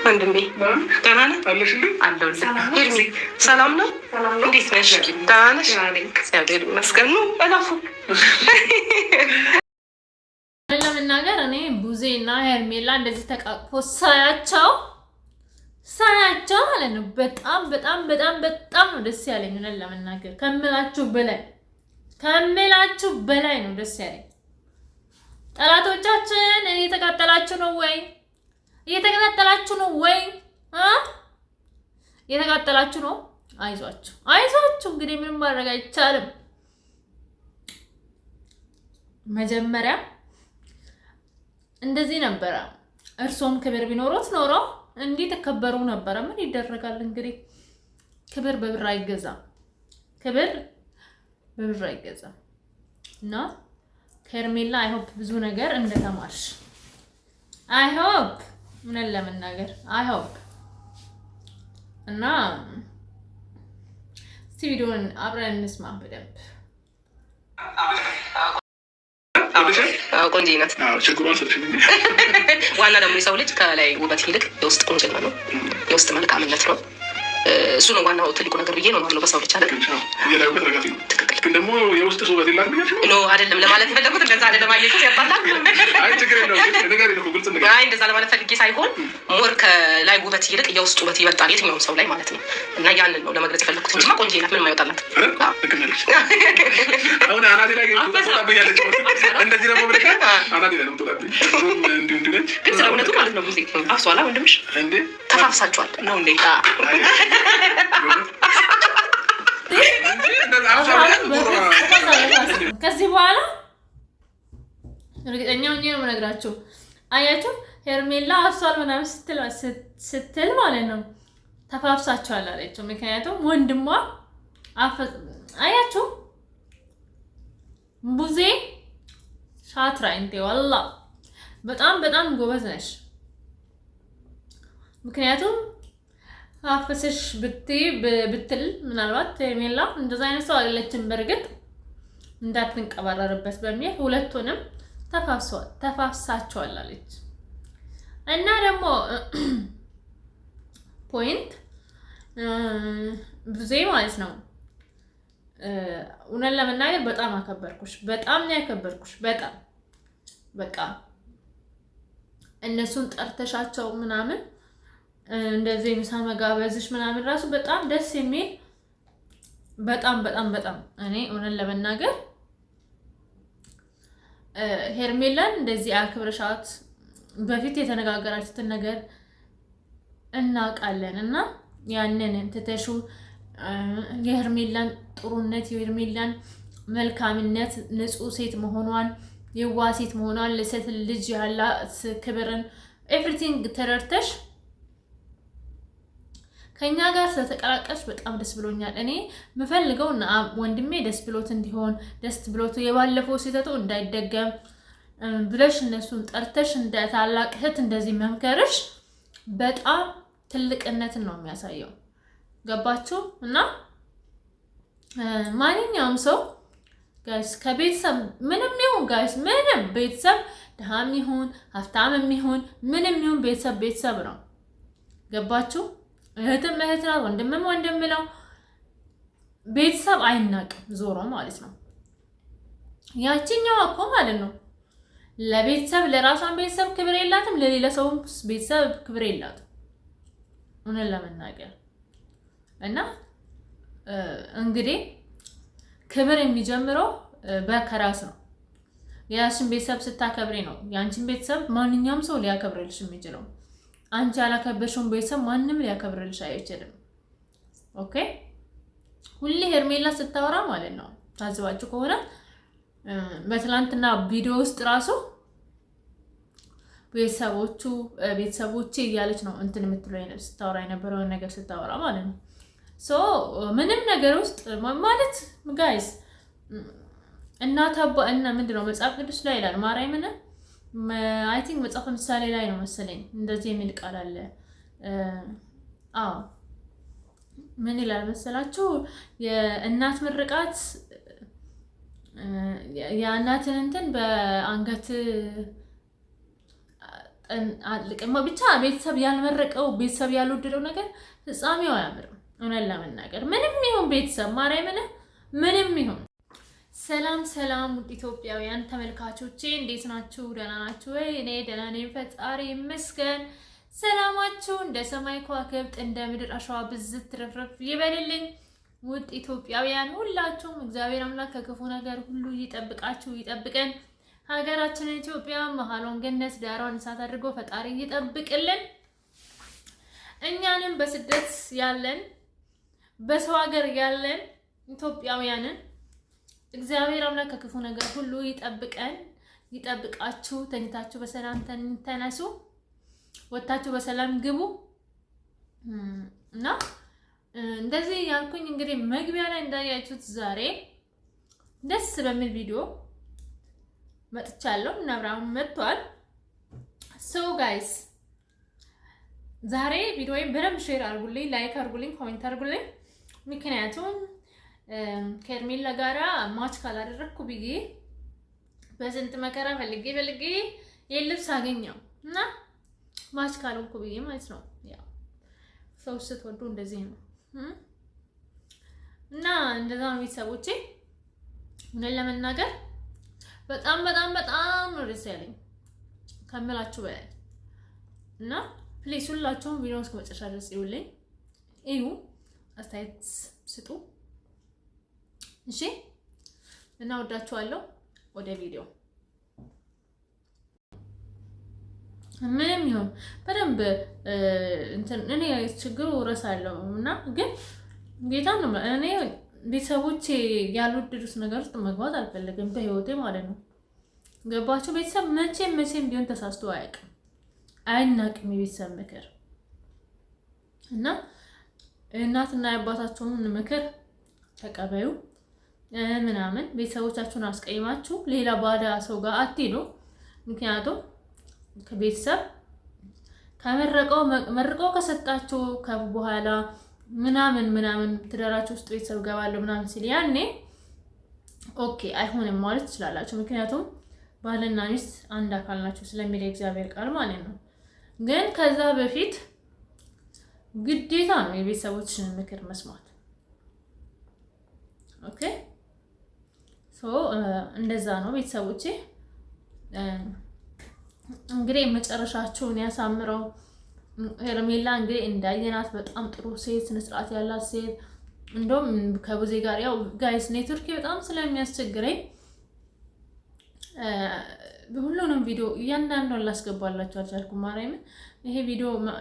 ወንድሜ ደህና ነህ? አለሁልህ። ሰላም ነው? እንዴት ነሽ? ደህና ነሽ? እግዚአብሔር ይመስገን። እላፉ ለመናገር እኔ ቡዜ እና ሄርሜላ እንደዚህ ተቃቅፎ ሳያቸው ማለት ነው በጣም በጣም በጣም በጣም ነው ደስ ያለኝ። ለመናገር ከምላችሁ በላይ ነው ደስ ያለኝ። ጠላቶቻችን እየተቃጠላችሁ ነው ወይ? እየተቃጠላችሁ ነው ወይ? እየተቃጠላችሁ ነው። አይዟችሁ እንግዲህ ምንም ማድረግ አይቻልም። መጀመሪያ እንደዚህ ነበረ። እርሶም ክብር ቢኖሮት ኖሮ እንዲህ ተከበሩ ነበረ። ምን ይደረጋል እንግዲህ ክብር በብር አይገዛም። እና ሄርሜላ አይሆፕ ብዙ ነገር እንደተማርሽ አይሆፕ ምን ለመናገር አይሆፕ እና እስቲ ቪዲዮን አብረን እንስማ በደንብ። ቆንጆ ናት። ዋና ደግሞ የሰው ልጅ ከላይ ውበት ይልቅ የውስጥ ቁንጅና ነው፣ የውስጥ መልካምነት ነው። እሱ ነው ዋናው ትልቁ ነገር ብዬ ነው ማምነው በሰው ልጅ አለ። ትክክል ግን ደግሞ የውስጥ ውበት ይላል ኖ አይደለም ለማለት የፈለጉት እንደዛ አይደለም። አየኩት ያጣላል። አይ እንደዛ ለማለት ፈልጌ ሳይሆን ሞር ከላይ ውበት ይልቅ የውስጥ ውበት ይበልጣል የትኛውም ሰው ላይ ማለት ነው። እና ያንን ነው ለመግለጽ የፈለኩት እንጂ ቆንጆ ናት፣ ምንም አይወጣላት። አሁን አናቴ ላይ ተጣበያለች። እንደዚህ ደግሞ ብለሽ አናቴ ላይ ነው ተጣበይ። እንዴ ግን ስለ እውነቱ ማለት ነው ሙዚቃ አፍሷላ ወንድምሽ እንዴ ተፋፍሳችኋል ነው እንዴ? ከዚህ በኋላ እርግጠኛ ሆኜ ነው የምነግራችሁ። አያችሁ ሄርሜላ አፍሷል ምናምን ስትል ማለት ነው ተፋፍሳችኋል አለችው። ምክንያቱም ወንድሟ አያችሁ ቡዜ ሻትራ እንዴ ወላ በጣም በጣም ጎበዝ ነሽ። ምክንያቱም አፍስሽ ብትል ምናልባት ሄርሜላ እንደዛ አይነት ሰው አይደለችም። በእርግጥ እንዳትንቀባረርበት በሚል ሁለቱንም ተፋፍሳቸዋል አለች። እና ደግሞ ፖይንት ብዙ ማለት ነው እውነት ለመናገር በጣም አከበርኩሽ። በጣም ነው ያከበርኩሽ። በጣም በቃ እነሱን ጠርተሻቸው ምናምን እንደዚህ ምሳ መጋበዝሽ ምናምን ራሱ በጣም ደስ የሚል በጣም በጣም በጣም እኔ እውነት ለመናገር ሄርሜላን እንደዚህ አክብረሻት በፊት የተነጋገራችሁትን ነገር እናውቃለን እና ያንን ትተሹ የሄርሜላን ጥሩነት የሄርሜላን መልካምነት ንጹህ ሴት መሆኗን የዋህ ሴት መሆኗን ለሴት ልጅ ያላት ክብርን ኤቭሪቲንግ ተረድተሽ ከኛ ጋር ስለተቀላቀልሽ በጣም ደስ ብሎኛል። እኔ የምፈልገው እና ወንድሜ ደስ ብሎት እንዲሆን ደስ ብሎት የባለፈው ስህተቱ እንዳይደገም ብለሽ እነሱን ጠርተሽ እንደ ታላቅ እህት እንደዚህ መምከርሽ በጣም ትልቅነትን ነው የሚያሳየው። ገባችሁ? እና ማንኛውም ሰው ጋይስ ከቤተሰብ ምንም ይሁን ጋይስ ምንም ቤተሰብ ድሃም ይሁን ሀብታምም ይሁን ምንም ይሁን ቤተሰብ ነው። ገባችሁ? እህትም እህት ናት፣ ወንድምም ወንድም ነው። ቤተሰብ አይናቅም ዞሮ ማለት ነው። ያቺኛው እኮ ማለት ነው ለቤተሰብ ለራሷን ቤተሰብ ክብር የላትም፣ ለሌላ ሰው ቤተሰብ ክብር የላትም እውነት ለመናገር እና እንግዲህ ክብር የሚጀምረው በከራስ ነው። የራስሽን ቤተሰብ ስታከብሪ ነው ያንቺን ቤተሰብ ማንኛውም ሰው ሊያከብርልሽ የሚችለው። አንቺ ያላከበርሽውን ቤተሰብ ማንም ሊያከብርልሽ አይችልም። ኦኬ ሁሌ ሄርሜላ ስታወራ ማለት ነው ታዝባችሁ ከሆነ በትላንትና ቪዲዮ ውስጥ ራሱ ቤተሰቦቼ እያለች ነው እንትን የምትለው ስታወራ የነበረውን ነገር ስታወራ ማለት ነው። ሶ ምንም ነገር ውስጥ ማለት ጋይስ እናት አባ እና ምንድነው መጽሐፍ ቅዱስ ላይ ይላል ማርያምን አይ ቲንክ መጽሐፍ ምሳሌ ላይ ነው መሰለኝ እንደዚህ የሚል ቃል አለ። ምን ይላል መሰላችሁ? የእናት ምርቃት የእናትን እንትን በአንገት ብቻ ቤተሰብ ያልመረቀው ቤተሰብ ያልወደደው ነገር ፍጻሜው አያምርም። እውነት ለመናገር ምንም ይሁን ቤተሰብ ማርያምን ምንም ይሁን። ሰላም ሰላም፣ ውድ ኢትዮጵያውያን ተመልካቾቼ እንዴት ናችሁ? ደህና ናችሁ ወይ? እኔ ደህና ነኝ፣ ፈጣሪ ይመስገን። ሰላማችሁ እንደ ሰማይ ከዋክብት እንደ ምድር አሸዋ ብዝት ትረፍረፍ ይበልልኝ። ውድ ኢትዮጵያውያን ሁላችሁም እግዚአብሔር አምላክ ከክፉ ነገር ሁሉ ይጠብቃችሁ ይጠብቀን። ሀገራችንን ኢትዮጵያ መሀሏን ገነት ዳሯን እሳት አድርጎ ፈጣሪ ይጠብቅልን። እኛንም በስደት ያለን በሰው ሀገር ያለን ኢትዮጵያውያንን እግዚአብሔር አምላክ ከክፉ ነገር ሁሉ ይጠብቀን ይጠብቃችሁ። ተኝታችሁ በሰላም ተነሱ፣ ወጣችሁ በሰላም ግቡ እና እንደዚህ ያልኩኝ እንግዲህ መግቢያ ላይ እንዳያችሁት ዛሬ ደስ በሚል ቪዲዮ መጥቻለሁ እና አብርሃም መጥቷል። ሶ ጋይስ ዛሬ ቪዲዮዬን በደንብ ሼር አድርጉልኝ፣ ላይክ አድርጉልኝ፣ ኮሜንት አድርጉልኝ። ምክንያቱም ከኤርሜላ ጋራ ማች ካላደረግኩ ብዬ በስንት መከራ ፈልጌ የልብስ አገኘው እና ማች ካልሆንኩ ብዬ ማለት ነው። ያው ሰው ስትወዱ እንደዚህ ነው እና እንደዛ ነው ቤተሰቦቼ። እውነት ለመናገር በጣም በጣም በጣም ነው ደስ ያለኝ ከምላችሁ በላይ እና ፕሊስ ሁላችሁም ቪዲዮውን እስከ መጨረሻ ድረስ ይውልኝ እዩ፣ አስተያየት ስጡ። እሺ እና ወዳችኋለሁ። ወደ ቪዲዮ ምንም ይሁን በደንብ እኔ ችግሩ እረሳለሁ እና ግን ጌታ ነው እኔ ቤተሰቦቼ ያልወደዱት ነገር ውስጥ መግባት አልፈልግም በህይወቴ ማለት ነው። ገባችሁ? ቤተሰብ መቼም ቢሆን ተሳስቶ አያውቅም፣ አይናቅም የቤተሰብ ምክር እና እናትና የአባታችሁን ምክር ተቀበዩ ምናምን። ቤተሰቦቻችሁን አስቀይማችሁ ሌላ ባዳ ሰው ጋር አትሄዱ። ምክንያቱም ከቤተሰብ መርቀው ከሰጣችሁ በኋላ ምናምን ትዳራችሁ ውስጥ ቤተሰብ ገባለሁ ምናምን ሲል ያኔ ኦኬ አይሆንም ማለት ትችላላችሁ። ምክንያቱም ባልና ሚስት አንድ አካል ናቸው ስለሚል የእግዚአብሔር ቃል ማለት ነው። ግን ከዛ በፊት ግዴታ ነው የቤተሰቦችን ምክር መስማት። ኦኬ ሶ እንደዛ ነው ቤተሰቦቼ። እንግዲህ መጨረሻችሁን ያሳምረው። ሄርሜላ እንግዲህ እንዳየናት በጣም ጥሩ ሴት፣ ስነ ስርዓት ያላት ሴት። እንደውም ከቡዜ ጋር ያው ጋይስ ኔትወርክ በጣም ስለሚያስቸግረኝ ሁሉንም ቪዲዮ እያንዳንዱን ላስገባላችሁ አልቻልኩም። ማርያምን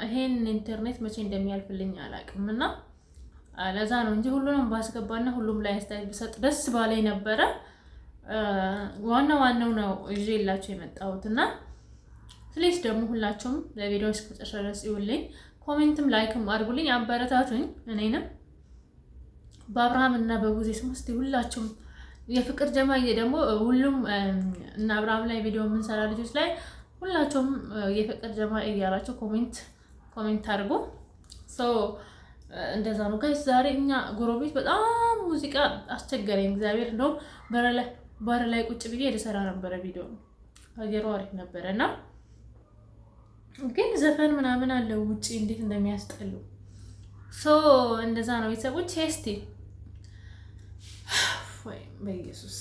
ይሄን ኢንተርኔት መቼ እንደሚያልፍልኝ አላውቅም እና ለዛ ነው እንጂ ሁሉንም ባስገባና ሁሉም ላይ አስተያየት ብሰጥ ደስ ባለኝ ነበረ። ዋናው ነው ይዤላችሁ የመጣሁት እና ፕሊስ ደግሞ ሁላችሁም ለቪዲዮ እስከ መጨረሻ ድረስ ይውልኝ፣ ኮሜንትም ላይክም አድርጉልኝ፣ አበረታቱኝ። እኔንም በአብርሃም እና በቡዜ ስም እስቲ ሁላችሁም የፍቅር ጀማዬ ደግሞ ሁሉም እና አብርሃም ላይ ቪዲዮ የምንሰራ ልጆች ላይ ሁላችሁም የፍቅር ጀማዬ እያላችሁ ኮሜንት አድርጉ። ሶ እንደዛ ነው ጋይስ። ዛሬ እኛ ጎረቤት በጣም ሙዚቃ አስቸገረኝ። እግዚአብሔር እንደውም በር ላይ ቁጭ ብዬ ልሰራ ነበረ ቪዲዮ፣ አየሩ አሪፍ ነበረ እና ግን ዘፈን ምናምን አለ ውጪ እንዴት እንደሚያስጠሉ። ሶ እንደዛ ነው ቤተሰቦች። እስቲ ወይ በኢየሱስ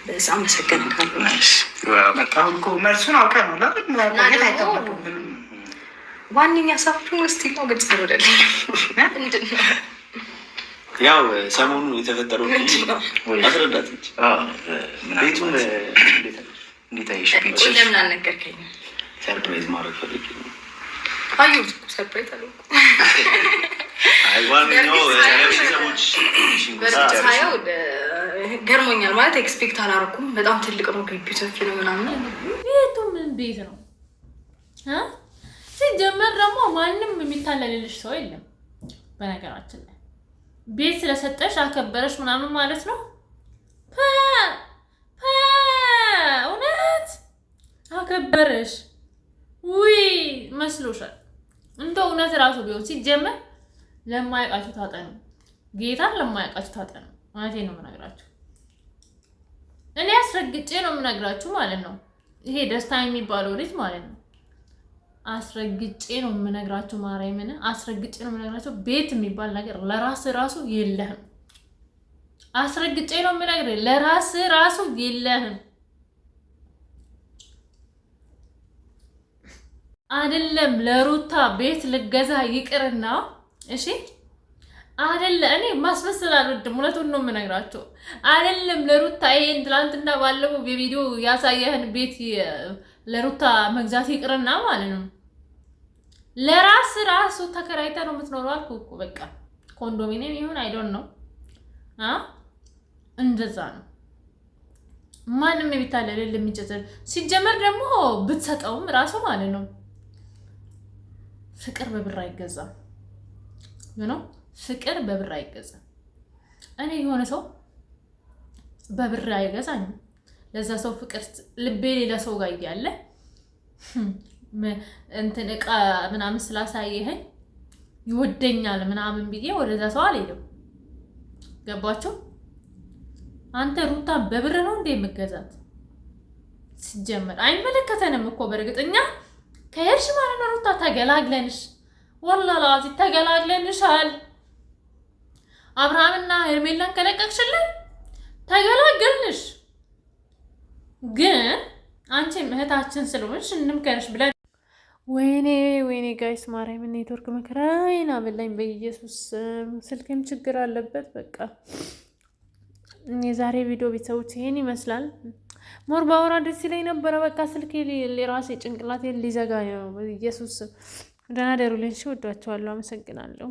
በጣም መሰገንካለሁ። በጣም እኮ መልሱን አውቀህ ነው ዋንኛ ሳፍቱን እስቲ ነው ግልጽ ወደልኝ ምንድነው ያው ሰሞኑን የተፈጠረው አስረዳት እንጂ ቤቱን እንዴት አይሽ? ቤቱን ለምን አልነገርከኝም? ሰርፕራይዝ ማድረግ ፈልጌ ነው። አዩት ሰርፕራይዝ አለው። ዋናው ቤተሰቦች በታየው ገርሞኛል። ማለት ኤክስፔክት አላደረኩም። በጣም ትልቅ ነው፣ ግቢው ሰፊ ነው ምናምን። ቤቱ ምን ቤት ነው? ሲጀመር ደግሞ ማንም የሚታለልልሽ ሰው የለም። በነገራችን ላይ ቤት ስለሰጠሽ አከበረሽ ምናምን ማለት ነው። እውነት አከበረሽ ውይ መስሎሻል? እንደ እውነት ራሱ ቢሆን ሲጀመር ለማያውቃችሁ ታጠኑ፣ ጌታን ለማያውቃችሁ ታጠኑ። ማለቴ ነው የምነግራችሁ። አስረግጬ ነው የምነግራችሁ ማለት ነው። ይሄ ደስታ የሚባለው ልጅ ማለት ነው። አስረግጬ ነው የምነግራችሁ። ማርያምን አስረግጬ ነው የምነግራችሁ። ቤት የሚባል ነገር ለራስ ራሱ የለህም። አስረግጬ ነው የምነግርህ፣ ለራስ ራሱ የለህም። አይደለም ለሩታ ቤት ልገዛ ይቅርና እሺ አይደለ እኔ ማስመሰል አልወድም። እውነቱን ነው የምነግራቸው። አይደለም ለሩታ ይሄን ትላንትና ባለፈው በቪዲዮ ያሳየህን ቤት ለሩታ መግዛት ይቅርና ማለት ነው ለራስ ራሱ ተከራይታ ነው የምትኖረው አልኩ እኮ። በቃ ኮንዶሚኒየም ይሁን አይዶን ነው እንደዛ ነው። ማንም የሚታለል የሚጨዘር ሲጀመር ደግሞ ብትሰጠውም ራሱ ማለት ነው ፍቅር በብር አይገዛም ነው። ፍቅር በብር አይገዛም። እኔ የሆነ ሰው በብር አይገዛኝም። ለዛ ሰው ፍቅር ልቤ ሌላ ሰው ጋር እያለ እንትን እቃ ምናምን ስላሳየኸኝ ይወደኛል ምናምን ብዬ ወደዛ ሰው አልሄድም። ገባችሁ? አንተ ሩታ በብር ነው እንደ የምገዛት? ሲጀመር አይመለከተንም እኮ በእርግጠኛ ከሄድሽ ማለት ነው ሩታ ተገላግለንሽ፣ ወላሂ ላዚ ተገላግለንሻል። አብርሃምና ሄርሜላን ከለቀቅሽልን ተገላገልንሽ። ግን አንቺ እህታችን ስለሆንሽ እንምከርሽ ብለን ወይኔ ጋይስ ማርያም ኔትወርክ መከራዬን አበላኝ። በኢየሱስ ስልክም ችግር አለበት። በቃ የዛሬ ቪዲዮ ቤተሰቦች ይሄን ይመስላል። ሞር ባወራ ደስ ይለኝ ነበረ። በቃ ስልኬ ራሴ ጭንቅላቴ ሊዘጋ ነው። ኢየሱስ ደህና ደሩልኝ። እሺ ወዳችኋለሁ። አመሰግናለሁ።